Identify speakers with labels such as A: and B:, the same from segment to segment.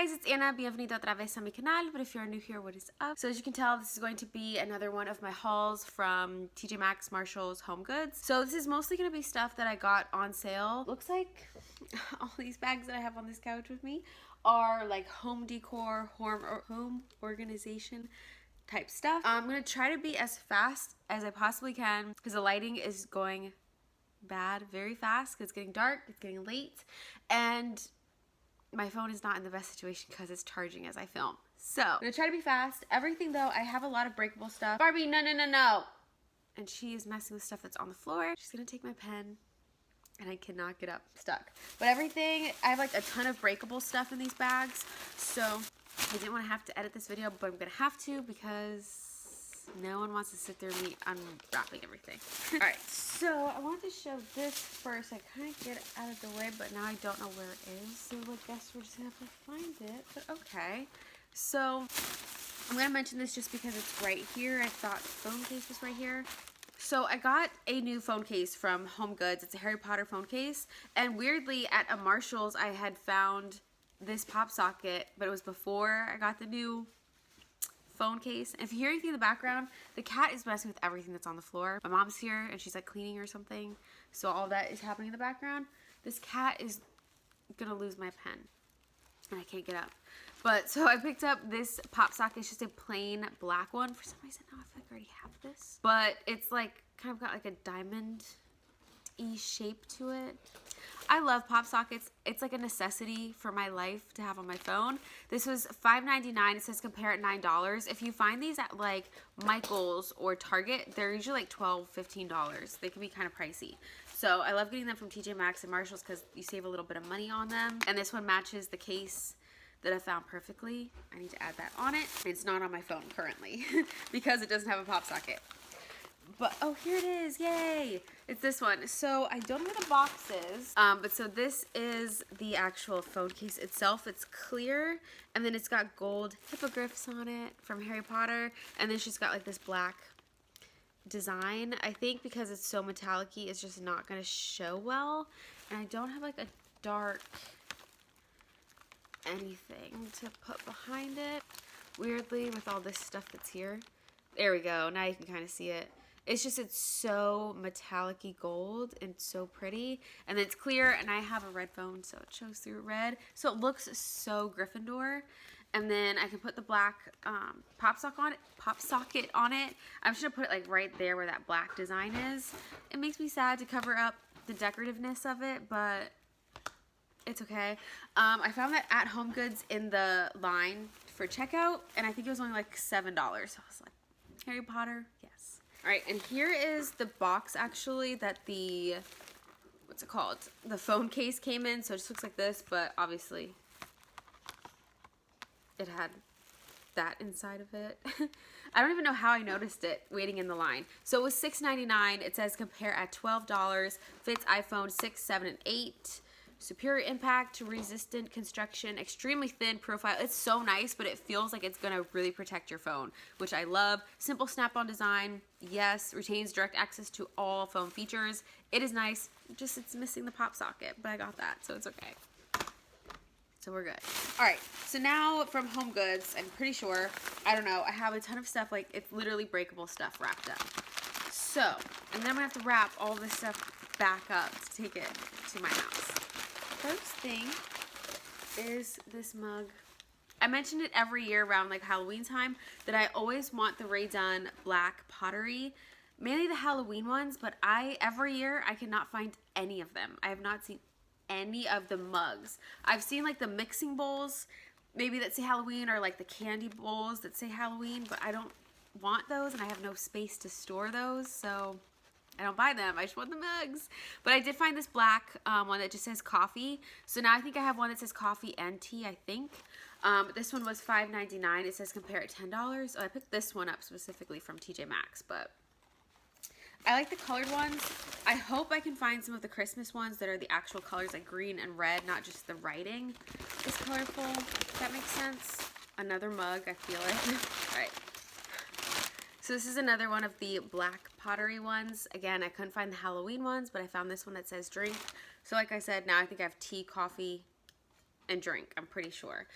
A: guys, it's Anna. Bienvenido otra vez a mi canal. But if you're new here, what is up? So as you can tell, this is going to be another one of my hauls from TJ Maxx, Marshalls, Home Goods. So this is mostly going to be stuff that I got on sale. Looks like all these bags that I have on this couch with me are like home decor, home organization type stuff. I'm going to try to be as fast as I possibly can because the lighting is going bad very fast because it's getting dark, it's getting late, and my phone is not in the best situation because it's charging as I film. So I'm gonna try to be fast. Everything though, I have a lot of breakable stuff. Barbie, no, no, no, no. And she is messing with stuff that's on the floor. She's gonna take my pen and I cannot get up, stuck. But everything, I have like a ton of breakable stuff in these bags. So I didn't want to have to edit this video, but I'm gonna have to because no one wants to sit there and me unwrapping everything. Alright, so I wanted to show this first. I kind of get it out of the way, but now I don't know where it is. So I guess we're just going to have to find it. But okay. So I'm going to mention this just because it's right here. I thought the phone case was right here. So I got a new phone case from Home Goods. It's a Harry Potter phone case. And weirdly, at a Marshalls, I had found this pop socket, but it was before I got the new phone case. And if you hear anything in the background, the cat is messing with everything that's on the floor. My mom's here and she's like cleaning or something, so all that is happening in the background. This cat is gonna lose my pen and I can't get up. But so I picked up this pop socket. It's just a plain black one. For some reason now I feel like I already have this, but it's like kind of got like a diamond-y shape to it. I love pop sockets. It's like a necessity for my life to have on my phone. This was $5.99. It says compare at $9. If you find these at like Michael's or Target, they're usually like $12, $15. They can be kind of pricey. So I love getting them from TJ Maxx and Marshalls because you save a little bit of money on them. And this one matches the case that I found perfectly. I need to add that on it. It's not on my phone currently because it doesn't have a pop socket. But, oh, here it is. Yay. It's this one. So, I don't know where the box is. But so this is the actual phone case itself. It's clear. And then it's got gold hippogriffs on it from Harry Potter. And then she's got like this black design. I think because it's so metallic-y, it's just not going to show well. And I don't have like a dark anything to put behind it. Weirdly, with all this stuff that's here. There we go. Now you can kind of see it. It's just, it's so metallic-y gold and so pretty. And then it's clear, and I have a red phone, so it shows through red. So it looks so Gryffindor. And then I can put the black pop socket on it. I'm just going to put it like right there where that black design is. It makes me sad to cover up the decorativeness of it, but it's okay. I found that at Home Goods in the line for checkout, and I think it was only like $7. So I was like, Harry Potter, yes. Alright, and here is the box actually that the, what's it called? The phone case came in, so it just looks like this, but obviously it had that inside of it. I don't even know how I noticed it waiting in the line. So it was $6.99. It says compare at $12. Fits iPhone 6, 7, and 8. Superior impact, resistant construction, extremely thin profile. It's so nice, but it feels like it's gonna really protect your phone, which I love. Simple snap-on design, yes. Retains direct access to all phone features. It is nice, just it's missing the pop socket, but I got that, so it's okay. So we're good. All right, so now from Home Goods, I'm pretty sure, I don't know, I have a ton of stuff, like it's literally breakable stuff wrapped up. So, and then I'm gonna have to wrap all this stuff back up to take it to my house. First thing is this mug. I mention it every year around like Halloween time that I always want the redone black pottery, mainly the Halloween ones, but every year I cannot find any of them. I have not seen any of the mugs. I've seen like the mixing bowls maybe that say Halloween, or like the candy bowls that say Halloween, but I don't want those and I have no space to store those, so I don't buy them. I just want the mugs. But I did find this black one that just says coffee. So now I think I have one that says coffee and tea, I think. This one was $5.99. It says compare at $10. So I picked this one up specifically from TJ Maxx. But I like the colored ones. I hope I can find some of the Christmas ones that are the actual colors, like green and red, not just the writing is colorful. If that makes sense. Another mug, I feel like. All right. So this is another one of the black pottery ones. Again, I couldn't find the Halloween ones, but I found this one that says drink. So like I said, now I think I have tea, coffee, and drink, I'm pretty sure.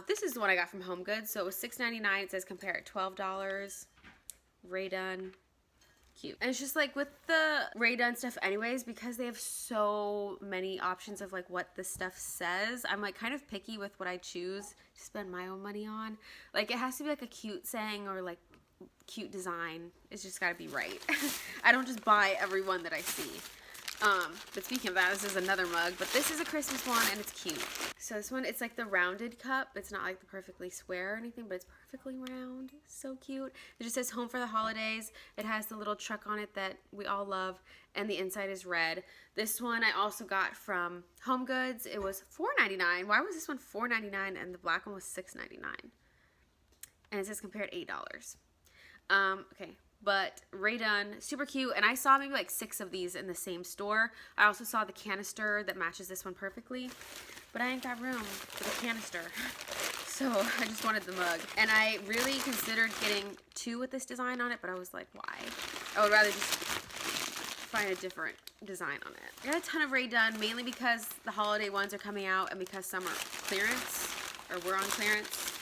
A: This is the one I got from HomeGoods. So it was $6.99. It says compare at $12. Ray Done. Cute. And it's just like with the Ray Done stuff anyways, because they have so many options of like what the stuff says, I'm like kind of picky with what I choose to spend my own money on. Like it has to be like a cute saying or like cute design. It's just got to be right. I don't just buy every one that I see. But speaking of that, this is another mug, but this is a Christmas one and it's cute. So this one, it's like the rounded cup. It's not like the perfectly square or anything, but it's perfectly round. So cute. It just says home for the holidays. It has the little truck on it that we all love, and the inside is red. This one I also got from HomeGoods. It was $4.99. Why was this one $4.99 and the black one was $6.99? And it says compared $8. Okay. But Ray Done, super cute, and I saw maybe like 6 of these in the same store. I also saw the canister that matches this one perfectly, but I ain't got room for the canister, so I just wanted the mug. And I really considered getting 2 with this design on it, but I was like, why? I would rather just find a different design on it. I got a ton of Ray Done, mainly because the holiday ones are coming out and because some are clearance, or were on clearance.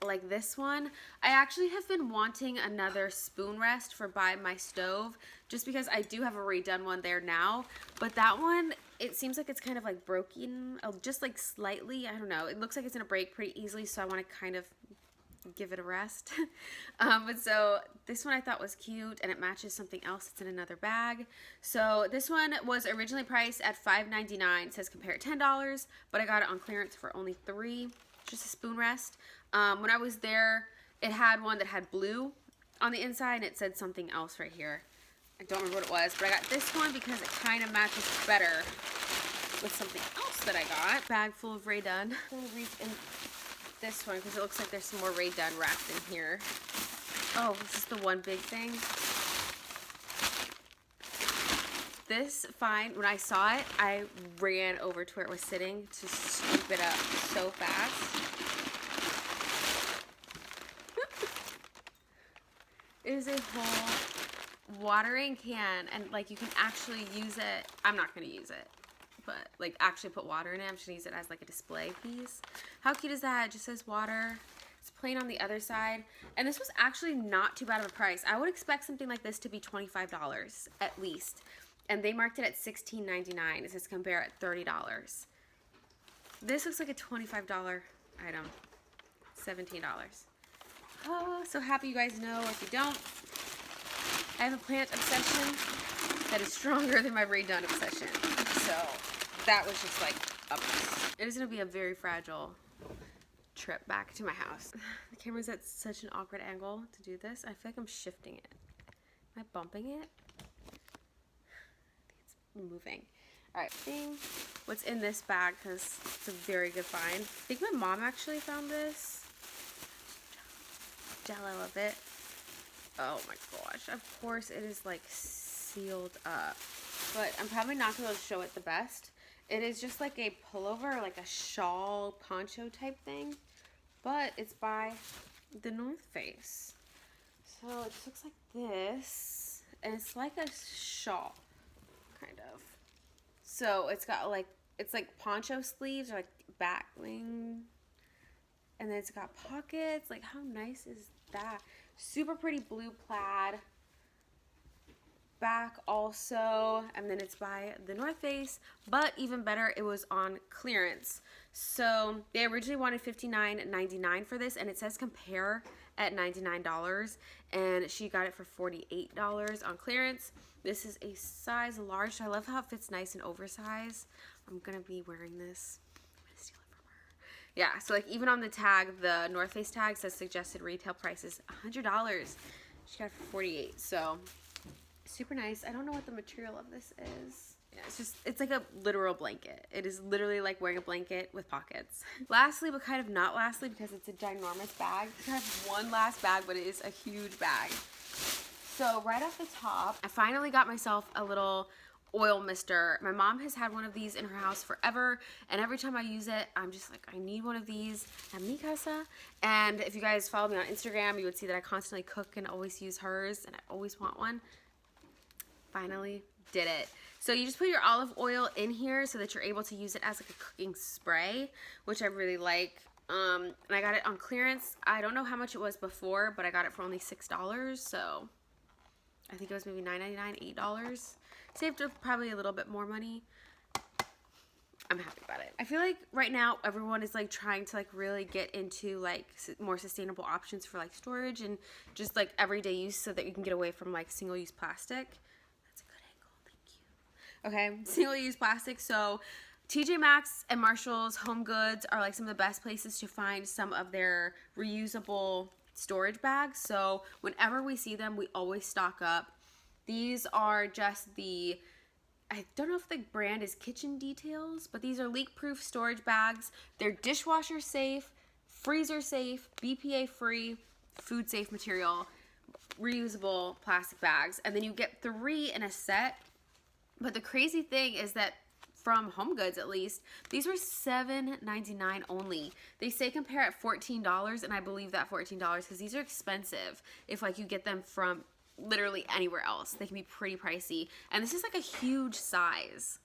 A: Like this one, I actually have been wanting another spoon rest for by my stove, just because I do have a Ray Done one there now, but that one, it seems like it's kind of like broken, just like slightly. I don't know, it looks like it's gonna break pretty easily, so I want to kind of give it a rest. But so this one I thought was cute, and it matches something else that's in another bag. So this one was originally priced at $5.99. It says compare at $10, but I got it on clearance for only $3. Just a spoon rest. When I was there, it had one that had blue on the inside, and it said something else right here. I don't remember what it was, but I got this one because it kind of matches better with something else that I got. Bag full of Ray Done. I'm gonna reach in this one because it looks like there's some more Ray Done wrapped in here. Oh, this is the one big thing. This find, when I saw it, I ran over to where it was sitting to scoop it up so fast. It is a whole watering can, and like you can actually use it. I'm not going to use it, but like actually put water in it. I'm just going to use it as like a display piece. How cute is that? It just says water. It's plain on the other side. And this was actually not too bad of a price. I would expect something like this to be $25 at least. And they marked it at $16.99. It says compare at $30. This looks like a $25 item. $17. Oh, so happy you guys know. If you don't, I have a plant obsession that is stronger than my Ray Done obsession. So that was just like a mess. It is going to be a very fragile trip back to my house. The camera's at such an awkward angle to do this. I feel like I'm shifting it. Am I bumping it? Moving. All right, what's in this bag, because it's a very good find. I think my mom actually found this. Gel, I love it. Oh my gosh, of course it is like sealed up, but I'm probably not going to show it the best. It is just like a pullover, like a shawl poncho type thing, but it's by the North Face. So it just looks like this, and it's like a shawl. Kind of. So it's got like, it's like poncho sleeves or like back wing, and then it's got pockets. Like, how nice is that? Super pretty blue plaid back also, and then it's by the North Face, but even better, it was on clearance. So they originally wanted $59.99 for this, and it says compare at $99, and she got it for $48 on clearance. This is a size large, so I love how it fits nice and oversized. I'm gonna be wearing this. I'm gonna steal it from her. Yeah, so like even on the tag, the North Face tag says suggested retail price is $100. She got it for $48, so super nice. I don't know what the material of this is. Yeah, it's like a literal blanket. It is literally like wearing a blanket with pockets. Lastly, but kind of not lastly, because it's a ginormous bag. I have one last bag, but it is a huge bag. So right off the top, I finally got myself a little oil mister. My mom has had one of these in her house forever, and every time I use it, I'm just like, I need one of these at mi casa. And if you guys follow me on Instagram, you would see that I constantly cook and always use hers, and I always want one. Finally did it. So you just put your olive oil in here so that you're able to use it as like a cooking spray, which I really like. And I got it on clearance. I don't know how much it was before, but I got it for only $6, so I think it was maybe $9.99, $8. Saved probably a little bit more money. I'm happy about it. I feel like right now everyone is like trying to like really get into like more sustainable options for like storage and just like everyday use so that you can get away from like single-use plastic. That's a good angle, thank you. Okay, single-use plastic. So TJ Maxx and Marshall's Home Goods are like some of the best places to find some of their reusable storage bags. So whenever we see them, we always stock up. These are just the, I don't know if the brand is Kitchen Details, but these are leak-proof storage bags. They're dishwasher safe, freezer safe, BPA free, food safe material, reusable plastic bags. And then you get 3 in a set. But the crazy thing is that from Home Goods, at least, these were $7.99 only. They say compare at $14, and I believe that $14 because these are expensive if like you get them from literally anywhere else. They can be pretty pricey, and this is like a huge size,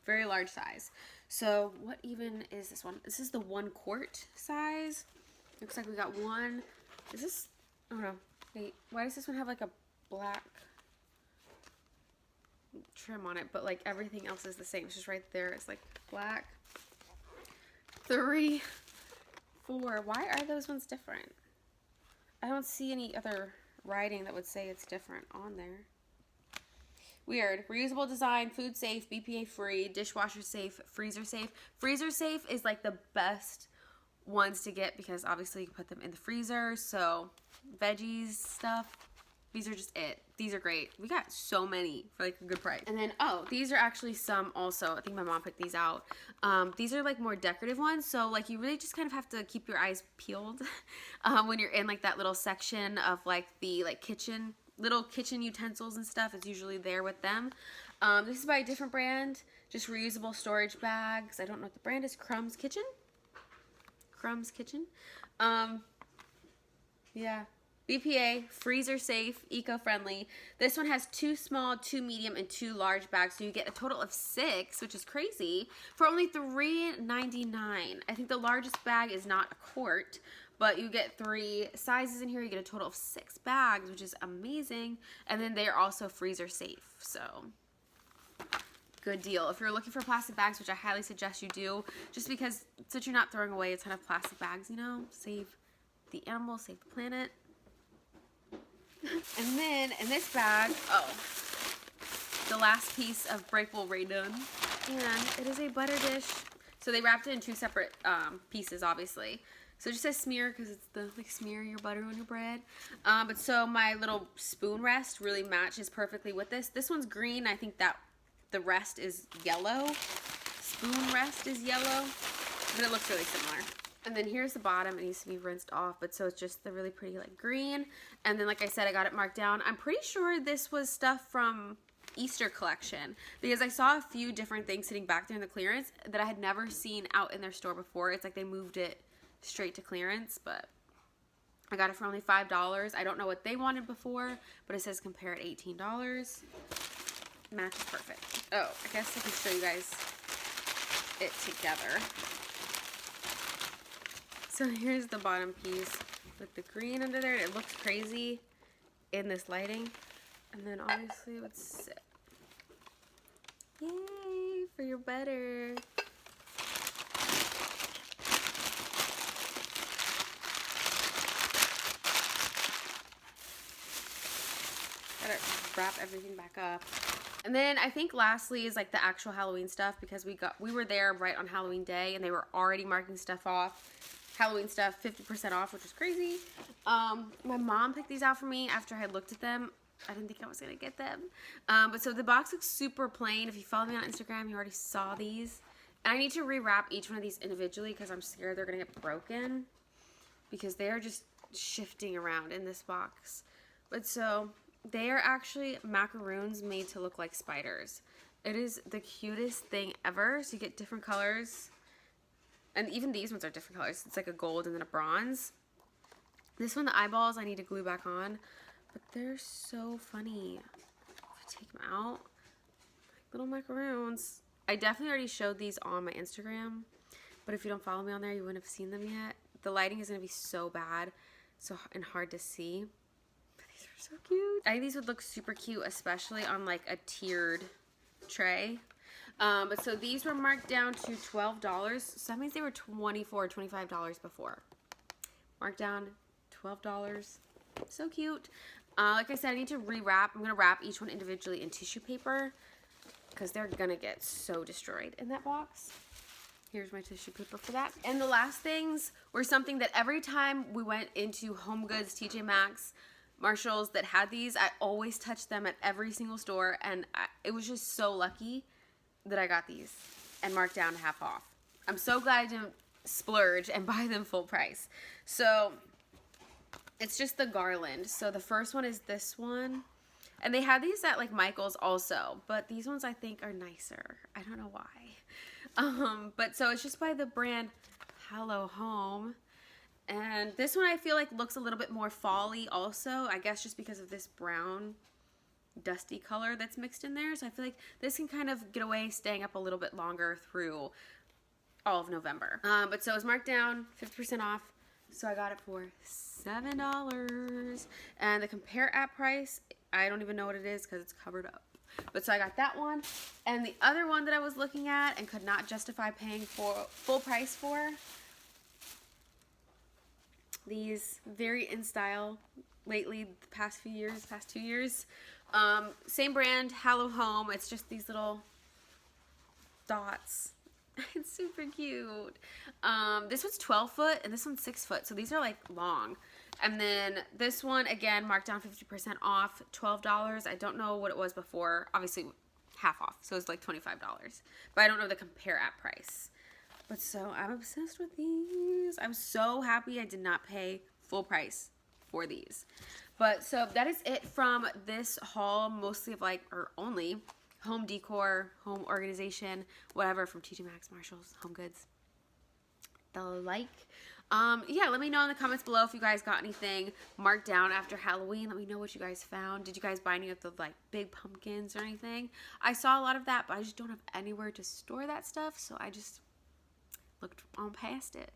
A: very large size. So what even is this one? This is the 1 quart size. Looks like we got one. Is this, oh no, wait, why does this one have like a black trim on it, but like everything else is the same? It's just right there, it's like black. 3, 4, why are those ones different? I don't see any other writing that would say it's different on there. Weird. Reusable design, food safe, BPA free, dishwasher safe, freezer safe. Freezer safe is like the best ones to get because obviously you put them in the freezer, so veggies stuff, these are just it. These are great. We got so many for like a good price. And then, oh, these are actually some also. I think my mom picked these out. These are like more decorative ones. So like you really just kind of have to keep your eyes peeled when you're in like that little section of like the like kitchen, little kitchen utensils and stuff. It's usually there with them. This is by a different brand. Just reusable storage bags. I don't know what the brand is. Crumb's Kitchen? Crumb's Kitchen. Yeah. BPA, freezer safe, eco-friendly. This one has 2 small, 2 medium, and 2 large bags, so you get a total of 6, which is crazy, for only $3.99. I think the largest bag is not a quart, but you get 3 sizes in here. You get a total of 6 bags, which is amazing. And then they are also freezer safe, so good deal. If you're looking for plastic bags, which I highly suggest you do, just because so that you're not throwing away a ton of plastic bags, you know, save the animals, save the planet. And then in this bag, oh, the last piece of breakable Raydon, and it is a butter dish. So they wrapped it in 2 separate pieces, obviously. So it just says smear because it's the like smear your butter on your bread. But so my little spoon rest really matches perfectly with this. This one's green. I think that the rest is yellow. Spoon rest is yellow, but it looks really similar. And then here's the bottom. It needs to be rinsed off, but so it's just the really pretty like green. And then like I said, I got it marked down. I'm pretty sure this was stuff from Easter collection because I saw a few different things sitting back there in the clearance that I had never seen out in their store before. It's like they moved it straight to clearance, but I got it for only $5. I don't know what they wanted before, but it says compare at $18. Matches perfect. Oh, I guess I can show you guys it together. So here's the bottom piece with the green under there. It looks crazy in this lighting. And then obviously it would sit. Yay for your butter. Gotta wrap everything back up. And then I think lastly is like the actual Halloween stuff because we were there right on Halloween day and they were already marking stuff off. Halloween stuff 50% off, which is crazy. My mom picked these out for me after I had looked at them. I didn't think I was gonna get them. But so the box looks super plain. If you follow me on Instagram, you already saw these. And I need to rewrap each one of these individually because I'm scared they're gonna get broken because they are just shifting around in this box. But so they are actually macaroons made to look like spiders. It is the cutest thing ever. So you get different colors. And even these ones are different colors. It's like a gold and then a bronze. This one, the eyeballs, I need to glue back on. But they're so funny. If I take them out, like little macaroons. I definitely already showed these on my Instagram. But if you don't follow me on there, you wouldn't have seen them yet. the lighting is going to be so bad and hard to see. But these are so cute. I think these would look super cute, especially on like a tiered tray. But so these were marked down to $12. So that means they were $24, $25 before. Marked down $12. So cute. Like I said, I need to rewrap. I'm going to wrap each one individually in tissue paper because they're going to get so destroyed in that box. Here's my tissue paper for that. And the last things were something that every time we went into Home Goods, TJ Maxx, Marshalls that had these, I always touched them at every single store. And it was just so lucky that I got these and marked down half off. I'm so glad I didn't splurge and buy them full price. So it's just the garland. So the first one is this one. And they had these at like Michael's also, but these ones I think are nicer. I don't know why. But so it's just by the brand Hello Home. And this one I feel like looks a little bit more fall-y also. I guess just because of this brown dusty color that's mixed in there. So I feel like this can kind of get away staying up a little bit longer through all of November. But so it was marked down 50% off. So I got it for $7. And the compare app price, I don't even know what it is because it's covered up. But so I got that one. And the other one that I was looking at and could not justify paying for full price for, these very in style lately, the past few years, past 2 years. Same brand, Hello Home. It's just these little dots. It's super cute. This one's 12 foot and this one's 6 foot. So these are like long. And then this one, again, marked down 50% off, $12. I don't know what it was before. Obviously, half off. So it's like $25. But I don't know the compare app price. But so I'm obsessed with these. I'm so happy I did not pay full price for these. But so that is it from this haul, mostly of like, or only home decor, home organization, whatever from TJ Maxx, Marshalls, Home Goods, the like. Yeah, let me know in the comments below if you guys got anything marked down after Halloween. Let me know what you guys found. Did you guys buy any of the like big pumpkins or anything? I saw a lot of that, but I just don't have anywhere to store that stuff, so I just looked on past it.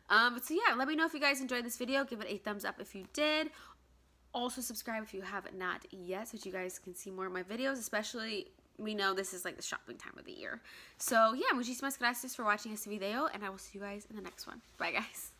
A: But so yeah, let me know if you guys enjoyed this video. Give it a thumbs up if you did. Also subscribe if you have not yet so that you guys can see more of my videos, especially we know this is like the shopping time of the year. So yeah, muchísimas gracias for watching this video, and I will see you guys in the next one. Bye guys.